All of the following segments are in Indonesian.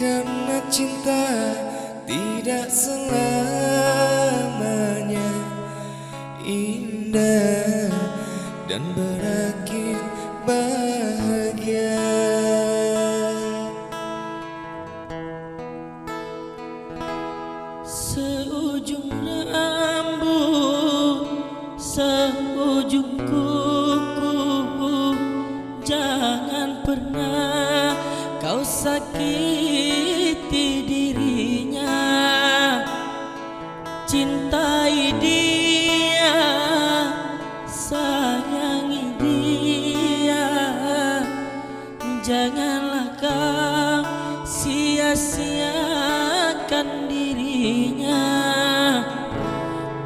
Karena cinta tidak selamanya indah dan berakhir bahagia. Seujung rambut, seujung kuku, jangan pernah kau sakiti dirinya. Cintai dia, sayangi dia, janganlah kau sia-siakan dirinya.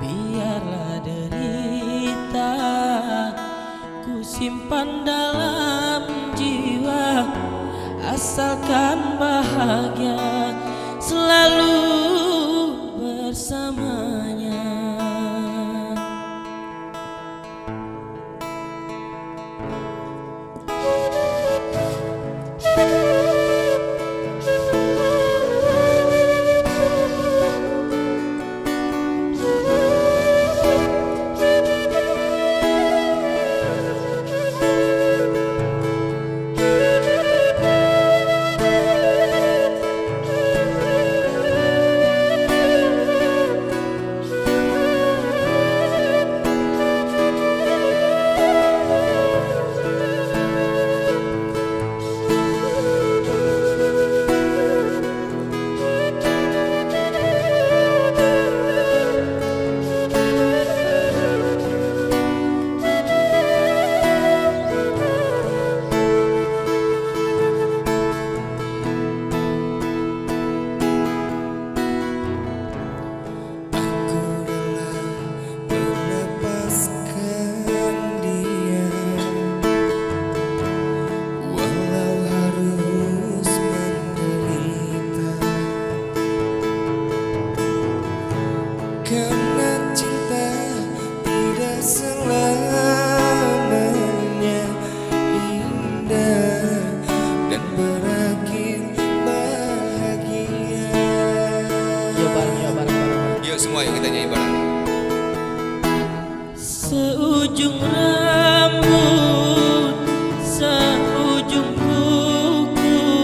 Biarlah derita ku simpan dalam jiwa, asalkan bahagia selalu bersamanya. Karena cinta tidak selamanya indah dan berakhir bahagia. Yuk bareng. Yuk semua, yuk kita nyanyi bareng. Seujung rambut, seujung kuku,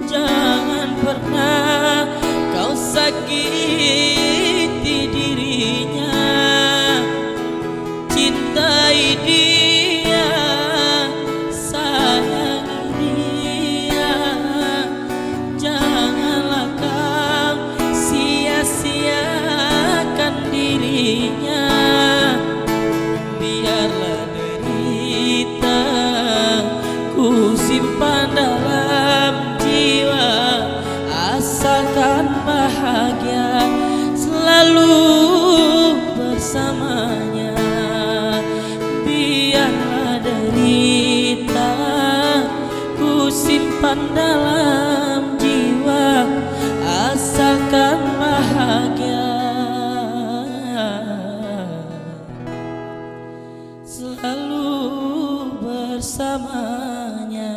jangan pernah kau sakiti dirinya. Cintai dia, sayangi dia, janganlah kau sia-siakan dirinya. Biarlah derita ku simpan dalam jiwa, asalkan bahagia selalu bersamanya. Biarlah derita ku simpan dalam jiwa, asalkan bahagia selalu bersamanya.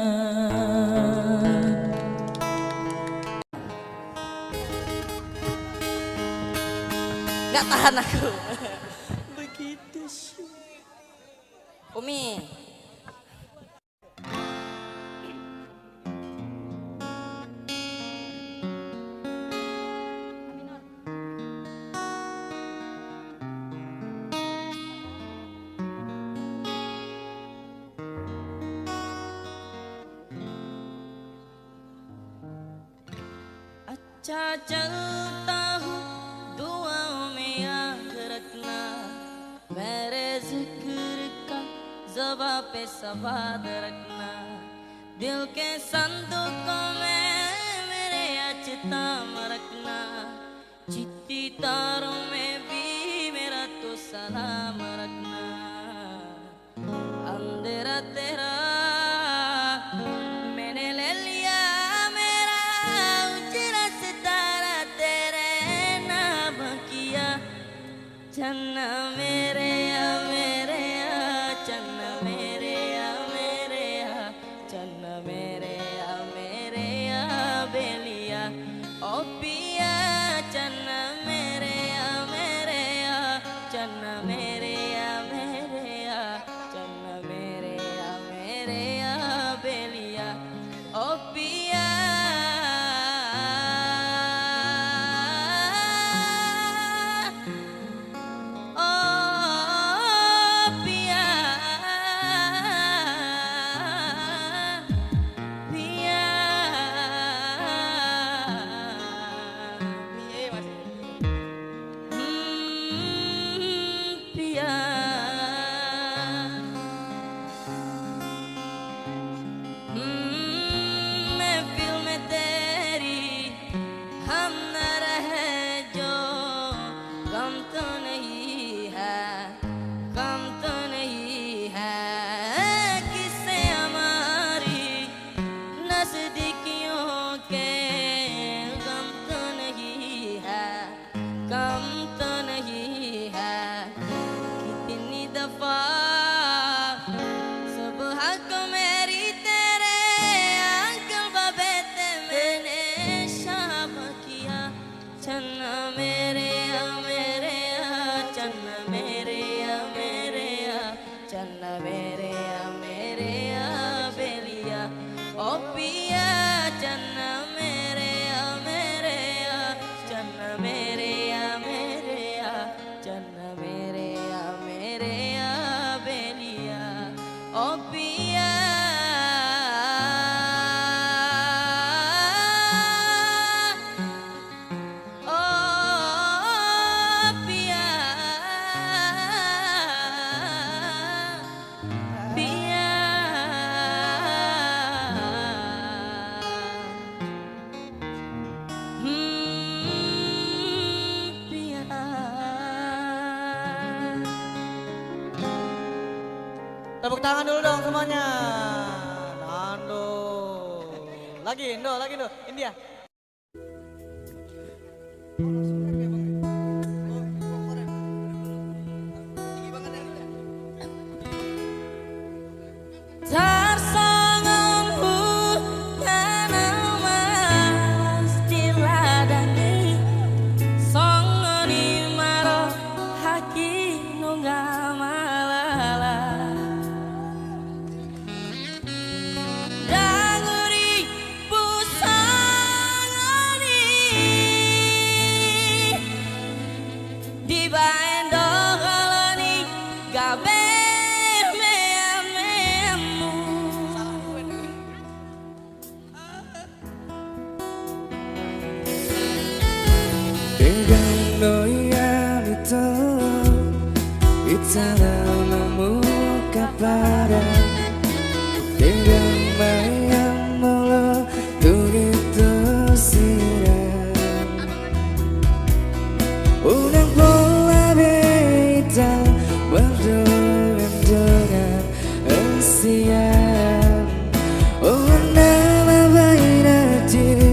Nggak tahan aku. Begitu sih. Umi. अच्छा चलता हूँ दुआओं में याद रखना, मेरे जिक्र का ज़बां पे सवाद रखना, दिल के संदूकों में मेरे अचताम रखना, चिट्ठी तारों में भी मेरा तो सलाम रखना। अंधेरा तेरा मैंने ले लिया, मेरा उजरा सितारा तेरे नाम किया। चन्ना मेरे या चन्ना मेरे या चन्ना मेरे या bell mere belia oh pia oh pia pia pia महफिल में तेरी हम न रहे जो गम तो नहीं है गम तो नहीं है किससे हमारी नजदीकियों के गम तो नहीं है गम तो नहीं है कितनी दफा सुबह को मेरी तेरे आंखों बबेते मैंने शाम किया चन्ना मेरे आ चन्ना मेरे आ चन्ना मेरे आ बेलिया ओ पिया चन्ना मेरे आ चन्ना मेरे आ चन्ना मेरे आ बेलिया ओ पिया ओ पिया पिया पिया Tepuk tangan dulu dong semuanya. Tahan dulu. Lagi Indo, India. Tersangungmu karena mas diladani songoni maro haki nunggah malala danguri pusangoni di baendo koloni gabe Dengan doyan itu namamu kepada dengan bayang mulu begitu siram unang bola bintang berdoa dengan siam oh nama baik di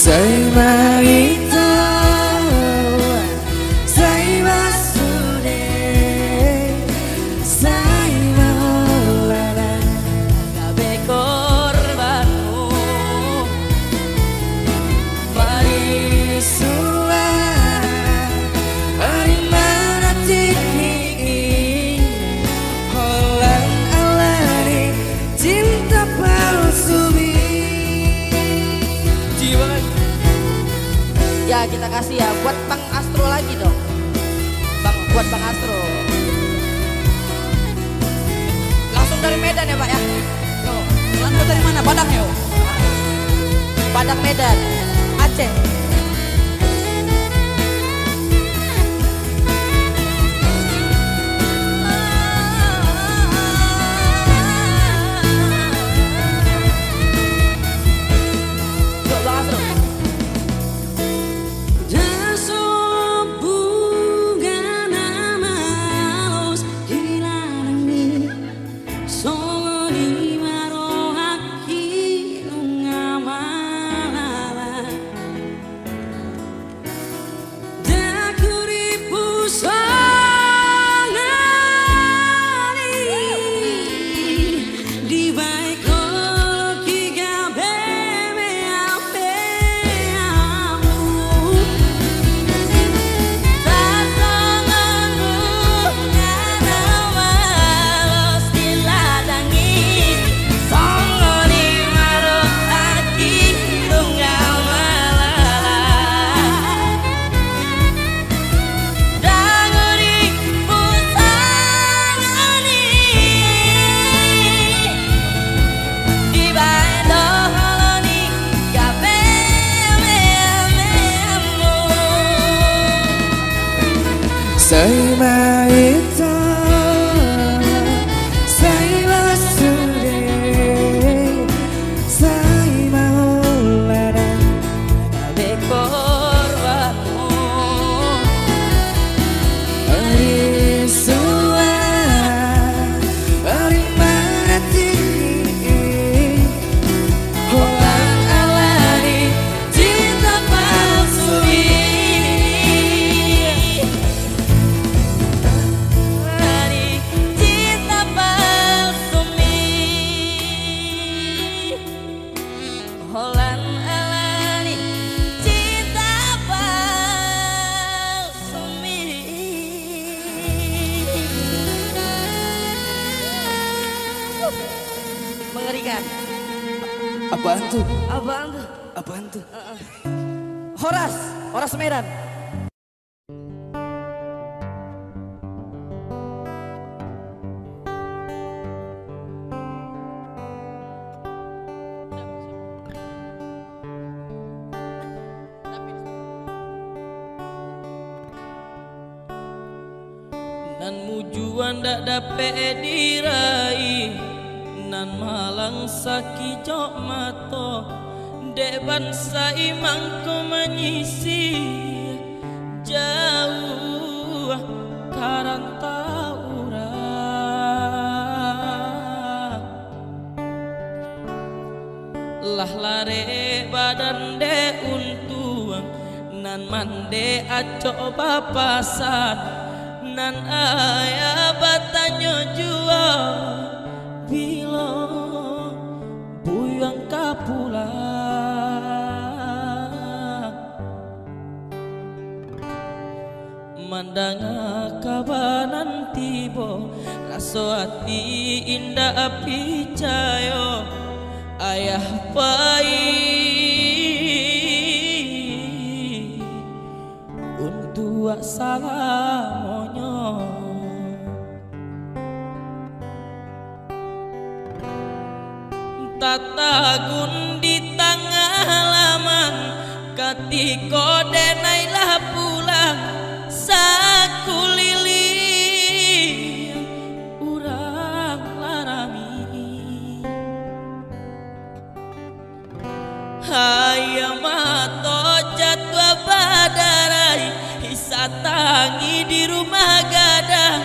Say Marita, say Masude, say Maulana, gabe korbanmu Marisua, hari mana tiki, Holland alani, cinta palsu. kita kasih ya buat Bang Astro lagi dong. Buat Bang Astro. Langsung dari Medan ya Pak ya. Langsung dari mana? Padang ya? Padang Medan, Aceh. Say maita, say wasure, say maulana, Gabe korbanmu. ari sua, ari mati, hoang alani, cinta palsu Holan alani cinta palsumi. Mengerikan. apaan tuh? Abang tuh. Apaan tuh? Horas Medan. Nan mujuan dak dape diraih, nan malang saki jok mato, dek bangsa imang ko menyisi jauh karanta urang. Lah lare badan de untuang, nan mande aco bapasan, nan ayah batanya jua bila buyang kapulang. Mandang kabanan tibo raso hati indah api cayo ayah pai untuk salamonyo. Tatagun di tengah halaman ketika denailah pulang sakuliling urang larami. Hayam mato jadwa badarai hisatangi di rumah gadang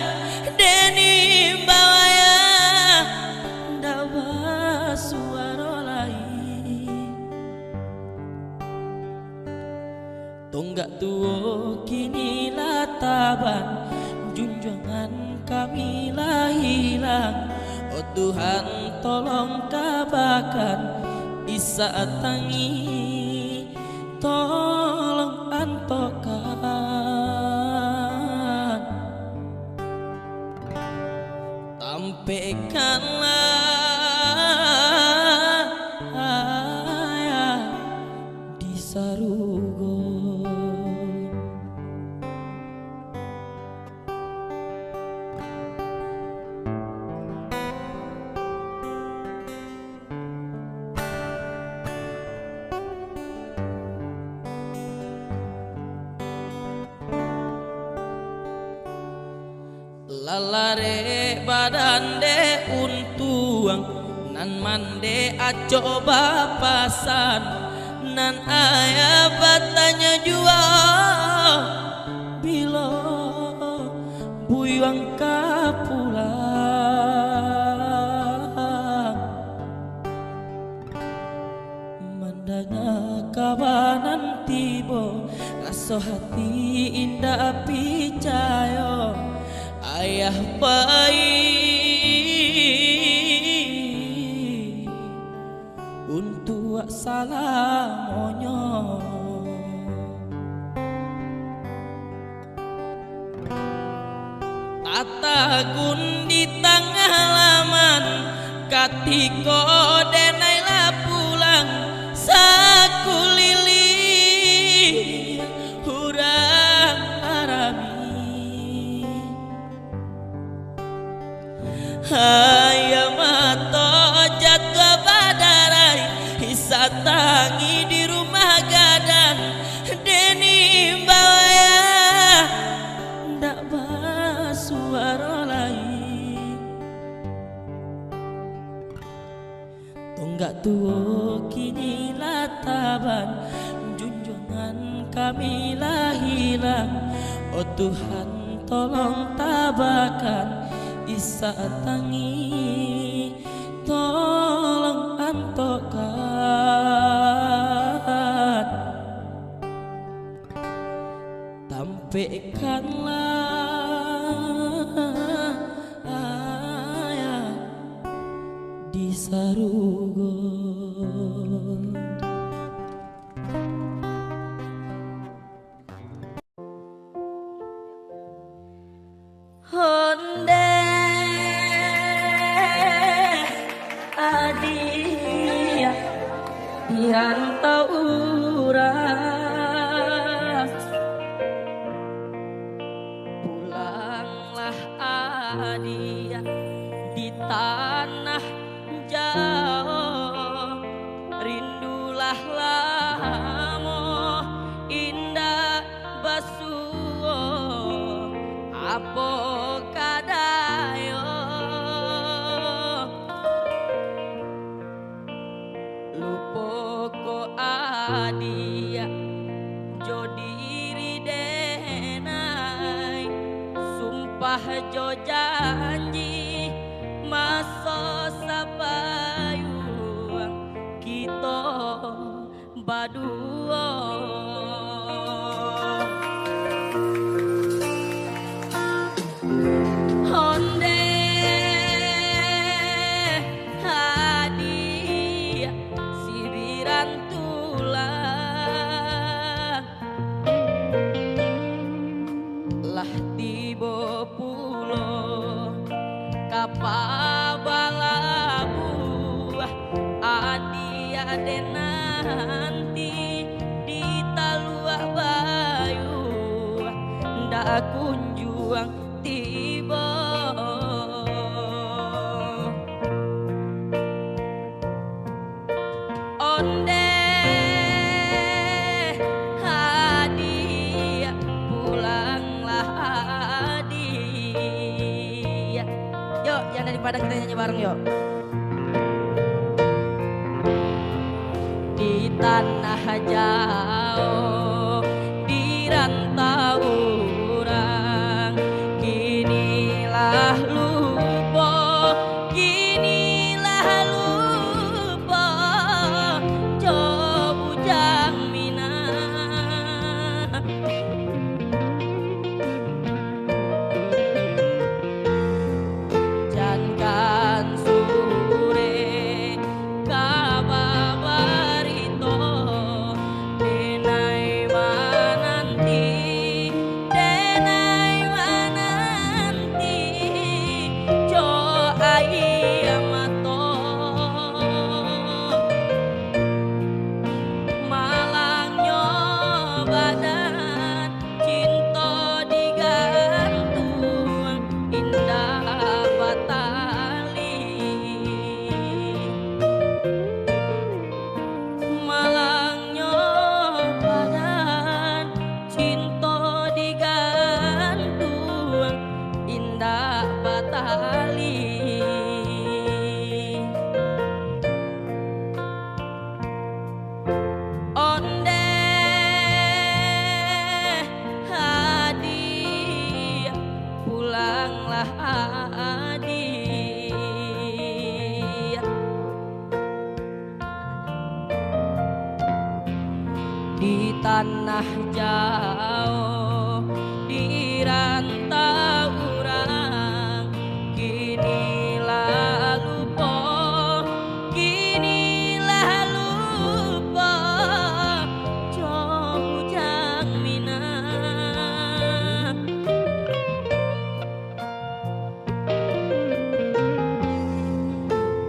deni bawaya dawa suara lain. Tonggak tuo kini lataban junjungan kami lah hilang. Oh Tuhan tolong kabakan isa tangi tolong antokan tampaikanlah di sarugo. lalare badan de untuang nan mande aco bapasan nan ayah batanya jua bila buyang kapulang mandanya kawanan tibo raso hati indah picayo ayah bayi untuk salah monyo tatagun di tengah halaman katiko denailah pulang sakulili hurang harami hayam atau jatuh badarai hisatangi di rumah gadang deni bawaya ndak basuara lain tonggak tuo kini lataban junjungan kami lah hilang oh Tuhan tolong tabakan Isa tangi tolong antokan tampaikanlah ayah di sarugo Honde adia yang tauras pulanglah adia di tanah jauh rindulah lamo indah basuo apa kadayo lupo ko adia jo diri denai sumpah jo janji maso sabayuang kita baduo honde hadiah sibiran tulang lah tibo pulo kapabalabu adia denanti di talua bayu ndak kunjuang tiba onde hadiah pulanglah hadiah Yuk, yang daripada kita nyanyi bareng yuk. di tanah jauh di rantau orang kinilah lupa jauh bujang minang jangan sore kababarito di tanah jauh di rantau urang kini lalu po kini lalu po jauh jang minang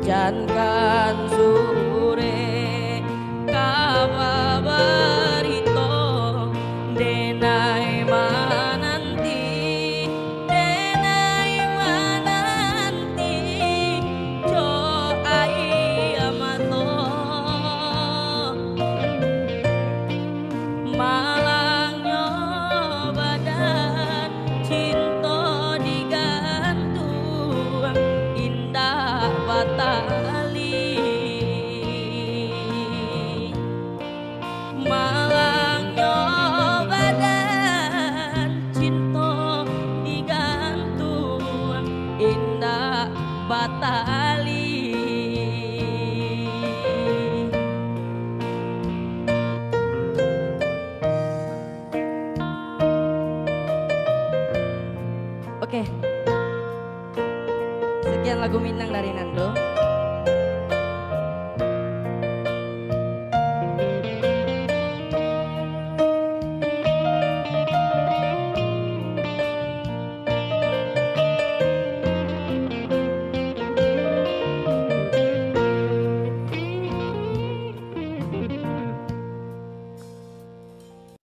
jangan sore kababarito denai mananti jo ai amato malangnya badan cinta digantung indah batali malangnya badan cinta digantung indah batali oke sekian lagu Minang dari Nando.